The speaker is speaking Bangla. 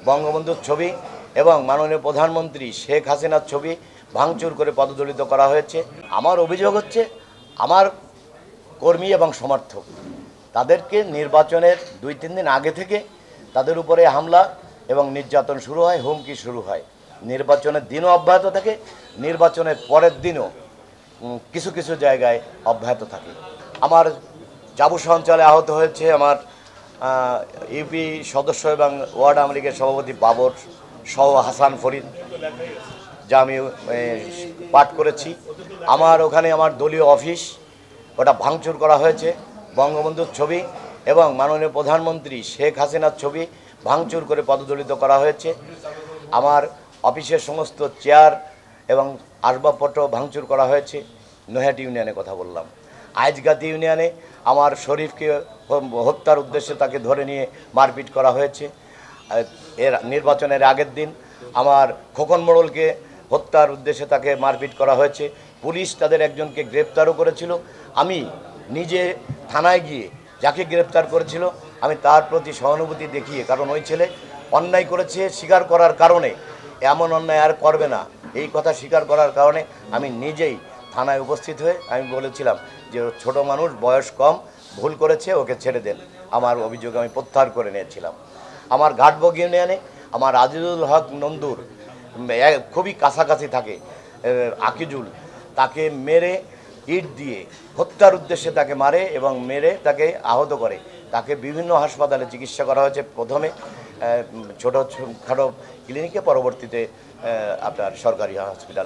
বঙ্গবন্ধুর ছবি এবং মাননীয় প্রধানমন্ত্রী শেখ হাসিনার ছবি ভাঙচুর করে পদদলিত করা হয়েছে। আমার অভিযোগ হচ্ছে আমার কর্মী এবং সমর্থক তাদেরকে নির্বাচনের 2-3 দিন আগে থেকে তাদের উপরে হামলা এবং নির্যাতন শুরু হয়, হুমকি শুরু হয়। নির্বাচনের দিনও অব্যাহত থাকে, নির্বাচনের পরের দিনও কিছু কিছু জায়গায় অব্যাহত থাকে। আমার জাবু সঞ্চালে আহত হয়েছে আমার ইউপি সদস্য এবং ওয়ার্ড আওয়ামী লীগের সভাপতি বাবর সহ হাসান ফরিদ, যা আমি পাঠ করেছি। আমার ওখানে আমার দলীয় অফিস ওটা ভাঙচুর করা হয়েছে। বঙ্গবন্ধুর ছবি এবং মাননীয় প্রধানমন্ত্রী শেখ হাসিনার ছবি ভাঙচুর করে পদদলিত করা হয়েছে। আমার অফিসের সমস্ত চেয়ার এবং আসবাবপত্র ভাঙচুর করা হয়েছে। নৈহাটি ইউনিয়নে কথা বললাম। আইজগাতি ইউনিয়নে আমার শরীফকে হত্যার উদ্দেশ্যে তাকে ধরে নিয়ে মারপিট করা হয়েছে। এর নির্বাচনের আগের দিন আমার খোকন মোড়লকে হত্যার উদ্দেশ্যে তাকে মারপিট করা হয়েছে। পুলিশ তাদের একজনকে গ্রেপ্তারও করেছিল। আমি নিজে থানায় গিয়ে যাকে গ্রেপ্তার করেছিল আমি তার প্রতি সহানুভূতি দেখিয়ে, কারণ ওই ছেলে অন্যায় করেছে স্বীকার করার কারণে, এমন অন্যায় আর করবে না এই কথা স্বীকার করার কারণে আমি নিজেই থানায় উপস্থিত হয়ে আমি বলেছিলাম যে ছোট মানুষ, বয়স কম, ভুল করেছে, ওকে ছেড়ে দেন। আমার অভিযোগ আমি প্রত্যাহার করে নিয়েছিলাম। আমার ঘাটবগ ইউনিয়নে আমার আজিজুল হক নন্দুর খুবই কাছাকাছি থাকে আকিজুল, তাকে মেরে ইট দিয়ে হত্যার উদ্দেশ্যে তাকে মারে এবং মেরে তাকে আহত করে। তাকে বিভিন্ন হাসপাতালে চিকিৎসা করা হয়েছে, প্রথমে ছোটোখাটো ক্লিনিকে, পরবর্তীতে আপনার সরকারি হসপিটাল।